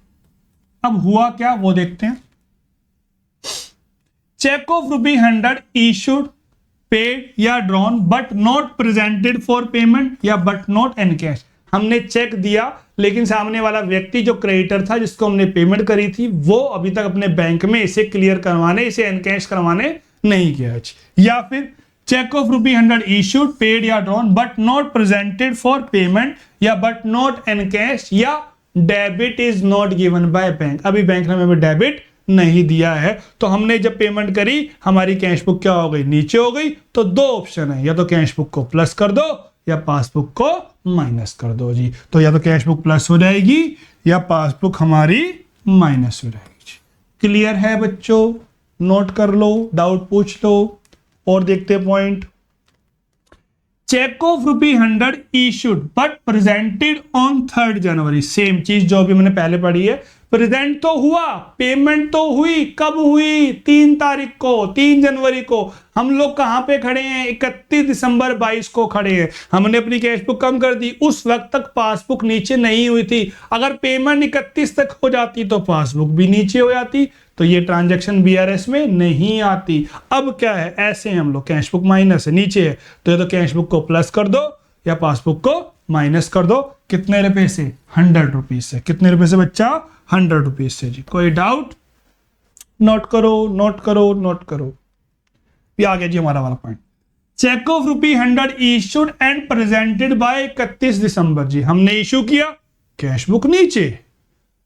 अब हुआ क्या वो देखते हैं। चेक ऑफ ₹100 इशूड, पेड या drawn but not presented for payment या बट नॉट इन कैश। हमने चेक दिया लेकिन सामने वाला व्यक्ति जो क्रेडिटर था जिसको हमने पेमेंट करी थी वो अभी तक अपने बैंक में इसे क्लियर करवाने, इसे एनकैश करवाने नहीं गया। या फिर चेक ऑफ ₹100 इशूड, पेड या drawn but not presented for payment या बट नॉट एनकैश या debit is not given by bank. अभी बैंक ने हमें डेबिट नहीं दिया है, तो हमने जब पेमेंट करी हमारी कैश बुक क्या हो गई, नीचे हो गई। तो दो ऑप्शन है, या तो कैश बुक को प्लस कर दो या पासबुक को माइनस कर दो जी। तो या तो कैश बुक प्लस हो जाएगी या पासबुक हमारी माइनस हो जाएगी। क्लियर है बच्चों? नोट कर लो, डाउट पूछ लो। और देखते point. Cheque of ₹100 issued but presented on 3 January. Same चीज जो अभी मैंने पहले पढ़ी है। प्रेजेंट तो हुआ, पेमेंट तो हुई, कब हुई, 3 तारीख को, 3 जनवरी को। हम लोग कहां पे खड़े हैं, 31 दिसंबर 22 को खड़े हैं। हमने अपनी कैश बुक कम कर दी, उस वक्त तक पासबुक नीचे नहीं हुई थी। अगर पेमेंट 31 तक हो जाती तो पासबुक भी नीचे हो जाती, तो ये ट्रांजैक्शन बीआरएस में नहीं आती। अब क्या है, ऐसे हम लोग कैश बुक माइनस है, नीचे है, तो ये तो कैश बुक को प्लस कर दो या पासबुक को माइनस कर दो। कितने रुपए से, 100 रुपीज से। कितने रुपए से बच्चा, 100 रुपीज से जी। कोई डाउट? नोट करो, नोट करो, नोट करो। ये आ गया जी हमारा वाला point. Cheque of ₹100 issued and presented by 31 December जी। हमने इशू किया, कैश बुक नीचे,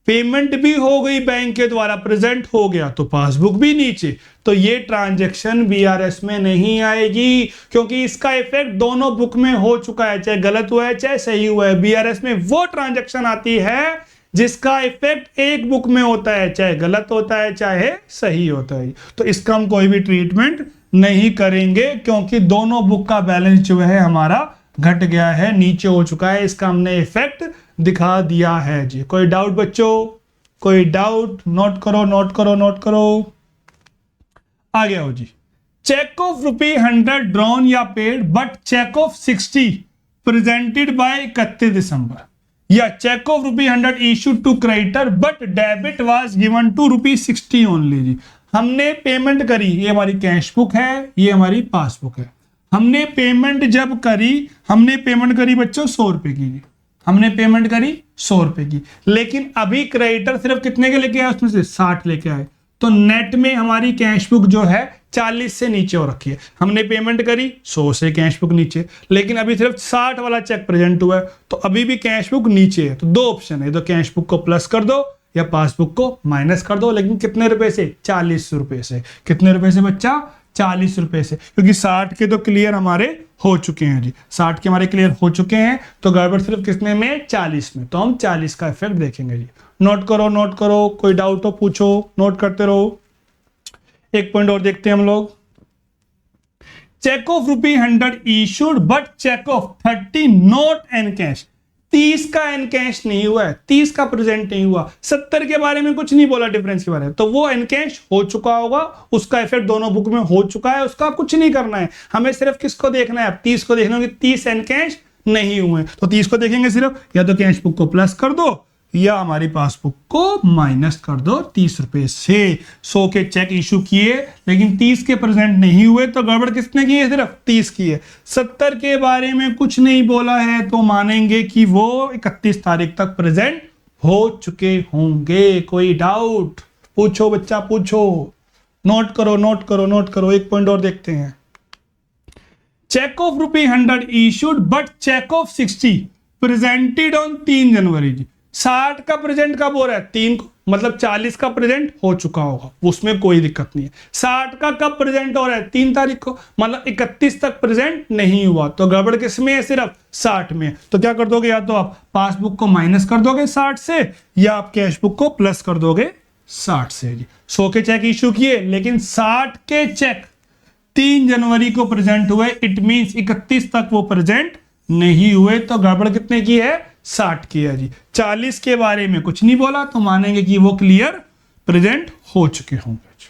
पेमेंट भी हो गई बैंक के द्वारा, प्रेजेंट हो गया, तो पासबुक भी नीचे। तो ये ट्रांजैक्शन बीआरएस में नहीं आएगी, क्योंकि इसका इफेक्ट दोनों बुक में हो चुका है, चाहे गलत हुआ है चाहे सही हुआ है। बीआरएस में वो ट्रांजैक्शन आती है जिसका इफेक्ट एक बुक में होता है, चाहे गलत होता है चाहे सही होता है। तो इसका हम कोई भी ट्रीटमेंट नहीं करेंगे, क्योंकि दोनों बुक का बैलेंस जो है हमारा घट गया है, नीचे हो चुका है। इसका हमने इफेक्ट दिखा दिया है जी। कोई डाउट बच्चों? कोई डाउट? नोट करो, नोट करो, नोट करो। आ गया हो जी। चेक ऑफ ₹100 ड्रॉन या paid but cheque of 60 presented by 31 December, या cheque of ₹100 issued to creditor but debit was given to ₹60 only जी। हमने पेमेंट करी, ये हमारी कैश बुक है, ये हमारी पासबुक है। हमने पेमेंट जब करी, हमने पेमेंट करी बच्चों 100 रुपए की जी। हमने पेमेंट करी 100 रुपए की, लेकिन अभी क्रेडिटर सिर्फ कितने के लेके आए, उसमें से 60 लेके आए। तो नेट में हमारी कैश बुक जो है 40 से नीचे हो रखी है। हमने पेमेंट करी 100 से, कैश बुक नीचे, लेकिन अभी सिर्फ 60 वाला चेक प्रेजेंट हुआ है, तो अभी भी कैश बुक नीचे है। तो दो ऑप्शन है, तो कैश बुक को प्लस कर दो या पासबुक को माइनस कर दो। लेकिन कितने रुपए से, 40 रुपए से। कितने रुपए से बच्चा, 40 रुपए से, क्योंकि 60 के तो क्लियर हमारे हो चुके हैं जी। 60 के हमारे क्लियर हो चुके हैं, तो गड़बड़ सिर्फ कितने में, 40 में। तो हम 40 का इफेक्ट देखेंगे जी। नोट करो, नोट करो। कोई डाउट हो पूछो, नोट करते रहो। एक पॉइंट और देखते हैं हम लोग। Cheque of ₹100 issued but cheque of 30 not encash. 30 का एनकैश नहीं हुआ है, 30 का प्रेजेंट नहीं हुआ। 70 के बारे में कुछ नहीं बोला डिफरेंस के बारे में, तो वो एनकैश हो चुका होगा, उसका इफेक्ट दोनों बुक में हो चुका है, उसका कुछ नहीं करना है। हमें सिर्फ किसको देखना है, 30 को देखना है कि 30 एनकैश नहीं हुए, तो 30 को देखेंगे सिर्फ, या तो कैश बुक को प्लस कर दो या हमारी पासबुक को माइनस कर दो 30 रुपए से। 100 के चेक इशू किए लेकिन 30 के प्रेजेंट नहीं हुए, तो गड़बड़ किसने की है, सिर्फ 30 की है। 70 के बारे में कुछ नहीं बोला है, तो मानेंगे कि वो 31 तारीख तक प्रेजेंट हो चुके होंगे। कोई डाउट पूछो बच्चा, पूछो। नोट करो, नोट करो, नोट करो। एक पॉइंट और देखते हैं। Cheque of ₹100 issued but cheque of 60 presented on 3 January जी। 60 का प्रेजेंट कब हो रहा है? 3 को, मतलब 40 का प्रेजेंट हो चुका होगा, उसमें कोई दिक्कत नहीं है। 60 का कब प्रेजेंट हो रहा है? 3 तारीख को, मतलब 31 तक प्रेजेंट नहीं हुआ, तो गड़बड़ किस में है? सिर्फ 60 में। तो क्या कर दोगे, या तो आप पासबुक को माइनस कर दोगे 60 से, या आप कैश बुक को प्लस कर दोगे 60 से जी। 100 के चेक इश्यू किए, लेकिन 60 के चेक 3 जनवरी को प्रेजेंट हुए, इट मींस 31 तक वो प्रेजेंट नहीं हुए, तो गड़बड़ कितने की है? 60 की है जी। 40 के बारे में कुछ नहीं बोला, तो मानेंगे कि वो क्लियर प्रेजेंट हो चुके होंगे।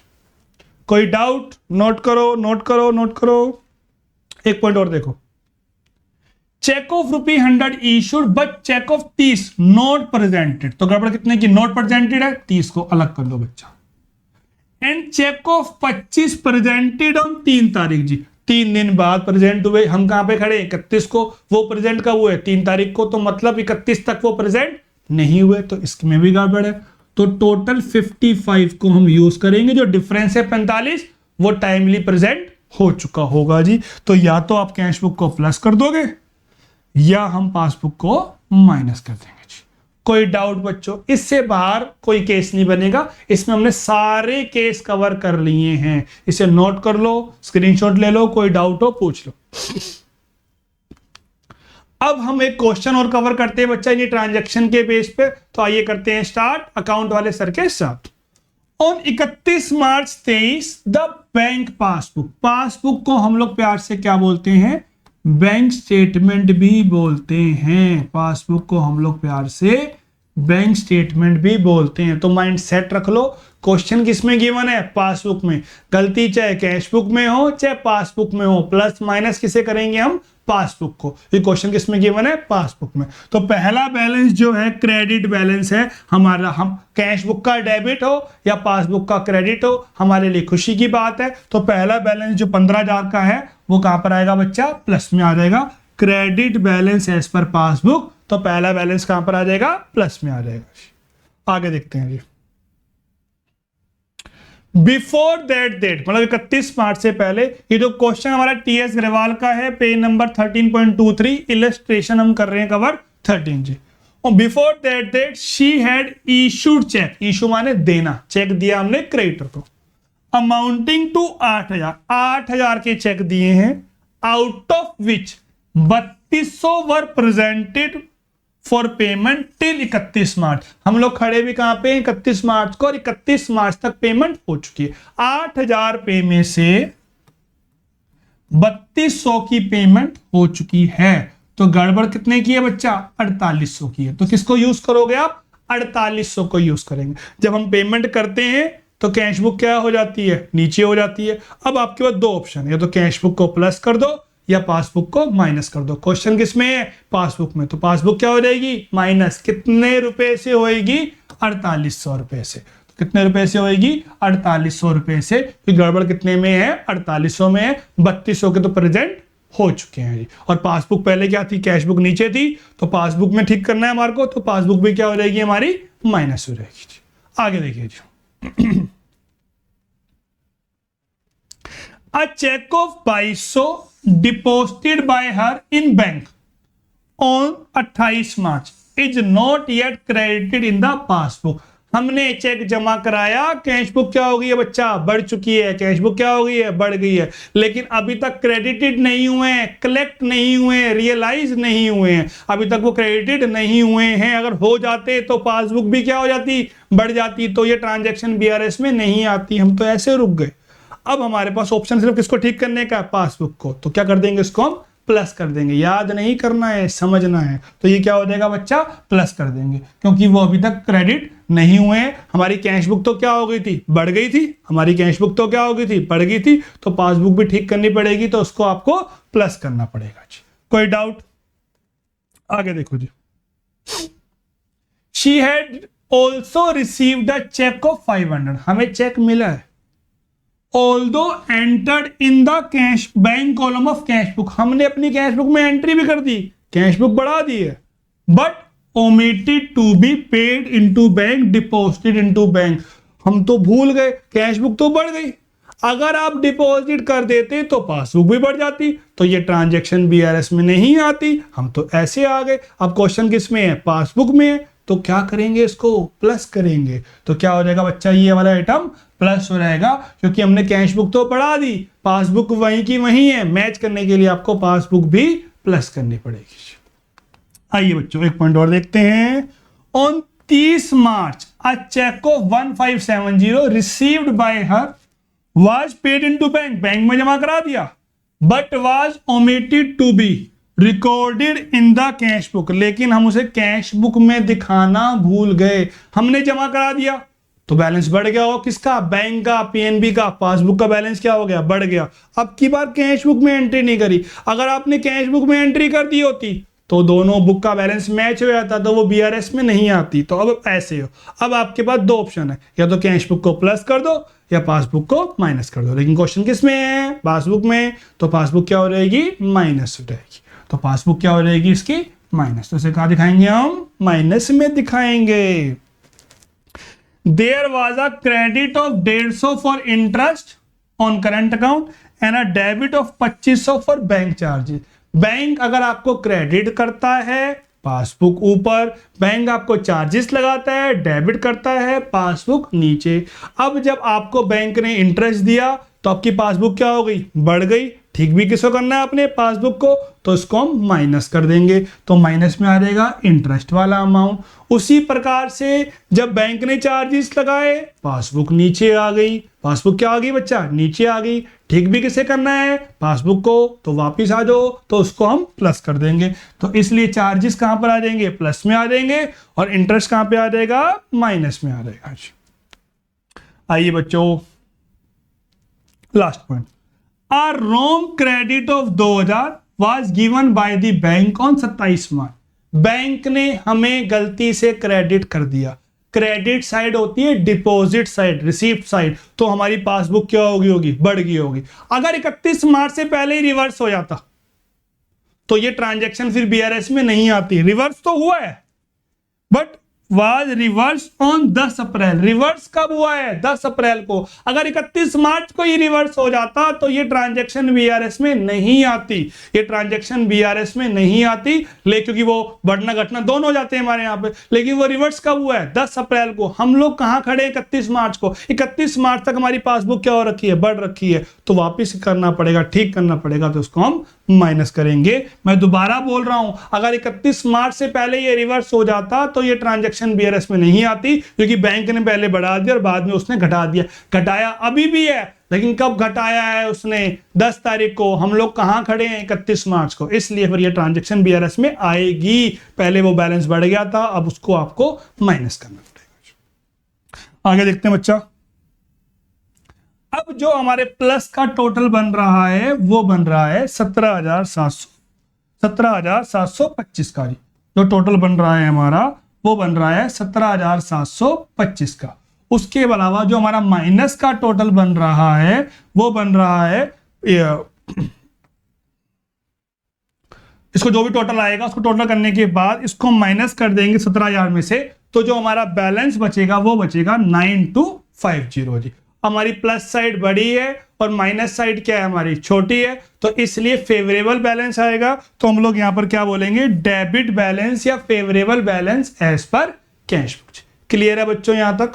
कोई डाउट? नोट करो, नोट करो, नोट करो। एक पॉइंट और देखो, cheque of ₹100 issued but cheque of 30 not presented, तो गड़बड़ कितने की? नॉट प्रेजेंटेड है, 30 को अलग कर लो बच्चा। And cheque of 25 presented on 3 तारीख जी, 3 दिन बाद प्रेजेंट हुए। हम कहां पे खड़े? 31 को, वो प्रेजेंट कब हुए? 3 तारीख को, तो मतलब 31 तक वो प्रेजेंट नहीं हुए, तो इसमें भी गड़बड़ है। तो टोटल 55 को हम यूज करेंगे, जो डिफरेंस है 45 वो टाइमली प्रेजेंट हो चुका होगा जी। तो या तो आप कैश बुक को प्लस कर दोगे, या हम पासबुक को माइनस कर देंगे जी। कोई डाउट बच्चों? इससे बाहर कोई केस नहीं बनेगा, इसमें हमने सारे केस कवर कर लिए हैं। इसे नोट कर लो, स्क्रीनशॉट ले लो, कोई डाउट हो पूछ लो। अब हम एक क्वेश्चन और कवर करते हैं बच्चा, ये ट्रांजैक्शन के बेस पे। तो आइए करते हैं स्टार्ट, अकाउंट वाले सर के साथ। On 31 March 23 the bank passbook, passbook को हम लोग प्यार से क्या बोलते हैं? बैंक स्टेटमेंट भी बोलते हैं। पासबुक को हम लोग प्यार से बैंक स्टेटमेंट भी बोलते हैं। तो माइंड सेट रख लो, क्वेश्चन किसमें गिवन है? पासबुक में। गलती चाहे कैश बुक में हो चाहे पासबुक में हो, प्लस माइनस किसे करेंगे हम? पासबुक को। ये क्वेश्चन किसमें गिवन है? पासबुक में। तो पहला बैलेंस जो है क्रेडिट बैलेंस है हमारा, हम कैश बुक का डेबिट हो या पासबुक का क्रेडिट हो, हमारे लिए खुशी की बात है। तो पहला बैलेंस जो 15,000 का है वो कहां पर आएगा बच्चा? प्लस में आ जाएगा। Credit balance as per passbook, तो पहला बैलेंस कहां पर आ जाएगा? प्लस में आ जाएगा। आगे देखते हैं जी। बिफोर दैट डेट, मतलब 31 मार्च से पहले। ये जो क्वेश्चन हमारा टीएस ग्रेवाल का है, पेज नंबर 13.23, इलस्ट्रेशन हम कर रहे हैं कवर 13 जी। और before that date she had issued cheque, issue माने देना, चेक दिया हमने क्रेडिटर को, अमाउंटिंग टू 8,000 के चेक दिए हैं, out of which 3200 were presented for payment till 31 मार्च। हम लोग खड़े भी कहां पे? 31 मार्च को, और 31 मार्च तक पेमेंट हो चुकी है। 8,000 पे में से 3200 की पेमेंट हो चुकी है, तो गड़बड़ कितने की है बच्चा? 4800 की है। तो किसको यूज करोगे आप? 4800 को यूज करेंगे। जब हम पेमेंट करते हैं तो कैश बुक क्या हो जाती है? नीचे हो जाती है। अब आपके पास 2 ऑप्शन है, या तो कैश बुक को प्लस कर दो या पासबुक को माइनस कर दो। क्वेश्चन किसमें है? पासबुक में। तो पासबुक क्या हो जाएगी? माइनस। कितने रुपए से होएगी? 4800 रुपए से। तो कितने रुपए से होएगी? 4800 रुपए से। तो गड़बड़ कितने में है? 4800 में है। 3200 के तो प्रेजेंट हो चुके हैं जी। और पासबुक पहले क्या थी? कैश बुक नीचे थी, तो पासबुक में ठीक करना है हमारे को, तो पासबुक भी क्या हो जाएगी हमारी? माइनस हो जाएगी जी। आगे देखिए जी। A check of 2200 deposited by her in bank on 28 March is not yet credited in the passbook। हमने चेक जमा कराया, कैश बुक क्या हो गई है बच्चा? बढ़ चुकी है। कैश बुक क्या हो गई है? बढ़ गई है। लेकिन अभी तक क्रेडिटेड नहीं हुए हैं, कलेक्ट नहीं हुए हैं, रियलाइज नहीं हुए हैं। अभी तक वो क्रेडिटेड नहीं हुए हैं। अगर हो जाते तो पासबुक भी क्या हो जाती? बढ़ जाती। तो ये ट्रांजैक्शन बीआरएस में नहीं आती। हम तो ऐसे रुक गए। अब हमारे पास ऑप्शन सिर्फ किसको ठीक करने का? पासबुक को। तो क्या कर देंगे? इसको हम प्लस कर देंगे। याद नहीं करना है, समझना है। तो ये क्या हो जाएगा बच्चा? प्लस कर देंगे, क्योंकि वो अभी तक क्रेडिट नहीं हुए हैं। हमारी कैश बुक तो क्या हो गई थी? बढ़ गई थी। हमारी कैश बुक तो क्या हो गई थी? बढ़ गई थी। तो पासबुक भी ठीक करनी पड़ेगी, तो उसको आपको प्लस करना पड़ेगा जी। कोई डाउट? आगे देखो जी। She had also received a cheque of 500, हमें चेक मिला है। Although entered in the cash bank column of cash book, हमने अपनी कैश बुक में एंट्री भी कर दी, कैश बुक बढ़ा दी है, but omitted to be paid into bank, deposited into bank। हम तो भूल गए, कैश बुक तो बढ़ गई। अगर आप डिपॉजिट कर देते तो पासबुक भी बढ़ जाती, तो ये ट्रांजैक्शन बीआरएस में नहीं आती। हम तो ऐसे आ गए। अब क्वेश्चन किस में है? पासबुक में है। तो क्या करेंगे, इसको प्लस करेंगे। तो क्या हो जाएगा बच्चा, ये वाला आइटम प्लस हो जाएगा, क्योंकि हमने कैश बुक तो पढ़ा दी, पासबुक वहीं की वहीं है, मैच करने के लिए आपको पासबुक भी प्लस करनी पड़ेगी। आइए बच्चों एक पॉइंट और देखते हैं। On 30 March a cheque of 1570 received by her was paid into bank, bank में जमा करा दिया, but was omitted to be recorded in the cash book, लेकिन हम उसे कैश बुक में दिखाना भूल गए। हमने जमा करा दिया तो बैलेंस बढ़ गया हो, किसका, बैंक का, पीएनबी का, पासबुक का बैलेंस क्या हो गया, बढ़ गया। अब की बार कैश बुक में एंट्री नहीं करी, अगर आपने कैश बुक में एंट्री कर दी होती तो दोनों बुक का बैलेंस मैच हो जाता, तो वो बीआरएस में नहीं आती। तो अब ऐसे हो, अब आपके पास दो ऑप्शन है, या तो कैश बुक को प्लस कर दो या पासबुक को माइनस कर दो। लेकिन क्वेश्चन किस में है, पासबुक में, तो पासबुक क्या हो जाएगी, माइनस हो जाएगी। तो पासबुक क्या हो जाएगी इसकी, माइनस। तो इसे कहां दिखाएंगे हम, माइनस में दिखाएंगे। There was a credit of 150 for interest on current account and a debit of 2500 for bank charges. Bank अगर आपको क्रेडिट करता है, पासबुक ऊपर, बैंक आपको चार्जेस लगाता है, डेबिट करता है, पासबुक नीचे। अब जब आपको बैंक ने इंटरेस्ट दिया तो आपकी पासबुक क्या हो गई, बढ़ गई। ठीक भी किसको करना है, अपने पासबुक को, तो इसको हम माइनस कर देंगे, तो माइनस में आ जाएगा इंटरेस्ट वाला अमाउंट। उसी प्रकार से जब बैंक ने चार्जेस लगाए, पासबुक नीचे आ गई, पासबुक क्या आ गई बच्चा, नीचे आ गई। ठीक भी किसे करना है, पासबुक को, तो वापिस आ जाओ, तो उसको हम प्लस कर देंगे। तो इसलिए चार्जेस कहां पर आ जाएंगे, प्लस में आ जाएंगे, और इंटरेस्ट कहां पे आ जाएगा, माइनस में आ जाएगा। आइए बच्चों last point, A wrong credit of 2000 was given by the bank on 27 March. Bank ने हमें गलती से क्रेडिट कर दिया। क्रेडिट साइड होती है डिपॉजिट साइड, रिसीप्ट साइड, तो हमारी पासबुक क्या होगी, बढ़ गई होगी। अगर 31 मार्च से पहले ही रिवर्स हो जाता तो ये ट्रांजैक्शन फिर बीआरएस में नहीं आती। रिवर्स तो हुआ है, but was reverse on 10 April. Reverse कब हुआ है, 10 अप्रैल को। अगर 31 मार्च को ही रिवर्स हो जाता तो ये ट्रांजैक्शन बीआरएस में नहीं आती, ये ट्रांजैक्शन बीआरएस में नहीं आती, क्योंकि वो बढ़ना घटना दोनों हो जाते हैं हमारे यहाँ पे। लेकिन वो रिवर्स कब हुआ है, 10 अप्रैल को। हम लोग कहाँ खड़े, 31 मार्च को। 31 मार्च तक हमारी पासबुक क्या हो रखी है, बढ़ रखी है, तो वापिस करना पड़ेगा, ठीक करना पड़ेगा, तो उसको हम माइनस करेंगे। मैं दोबारा बोल रहा हूं, अगर 31 मार्च से पहले ये रिवर्स हो जाता तो ये ट्रांजैक्शन बीआरएस में नहीं आती, क्योंकि बैंक ने पहले बढ़ा दिया और बाद में उसने घटा दिया। घटाया अभी भी है, लेकिन कब घटाया है उसने, 10 तारीख को। हम लोग कहां खड़े हैं, 31 मार्च को, इसलिए फिर ये ट्रांजैक्शन बीआरएस में आएगी। पहले वो बैलेंस बढ़ गया था, अब उसको आपको माइनस करना पड़ेगा। आगे देखते हैं बच्चा। अब जो हमारे प्लस का टोटल बन रहा है वो बन रहा है 17,725 का। जो टोटल बन रहा है हमारा वो बन रहा है 17,725 का। उसके अलावा जो हमारा माइनस का टोटल बन रहा है वो बन रहा है, इसको जो भी टोटल आएगा उसको टोटल करने के बाद इसको माइनस कर देंगे 17,000 में से, तो जो हमारा बैलेंस बचेगा वो बचेगा 9250 जी। हमारी प्लस साइड बड़ी है और माइनस साइड क्या है, हमारी छोटी है, तो इसलिए फेवरेबल बैलेंस आएगा। तो हम लोग यहां पर क्या बोलेंगे, डेबिट बैलेंस या favourable balance as per cash book. Clear है बच्चों, यहां तक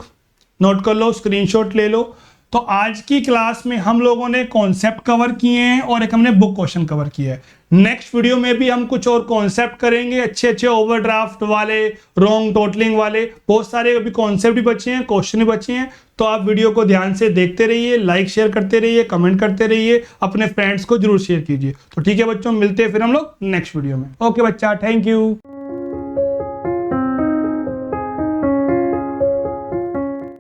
नोट कर लो, स्क्रीनशॉट ले लो। तो आज की क्लास में हम लोगों ने कॉन्सेप्ट कवर किए हैं और एक हमने बुक क्वेश्चन कवर किया है। नेक्स्ट वीडियो में भी हम कुछ और कॉन्सेप्ट करेंगे, अच्छे अच्छे ओवरड्राफ्ट वाले, रॉन्ग टोटलिंग वाले, बहुत सारे अभी कॉन्सेप्ट भी बचे हैं, क्वेश्चन भी बचे हैं। तो आप वीडियो को ध्यान से देखते रहिए, लाइक शेयर करते रहिए, कमेंट करते रहिए, अपने फ्रेंड्स को जरूर शेयर कीजिए। तो ठीक है बच्चों, मिलते हैं फिर हम लोग नेक्स्ट वीडियो में। ओके बच्चा, थैंक यू।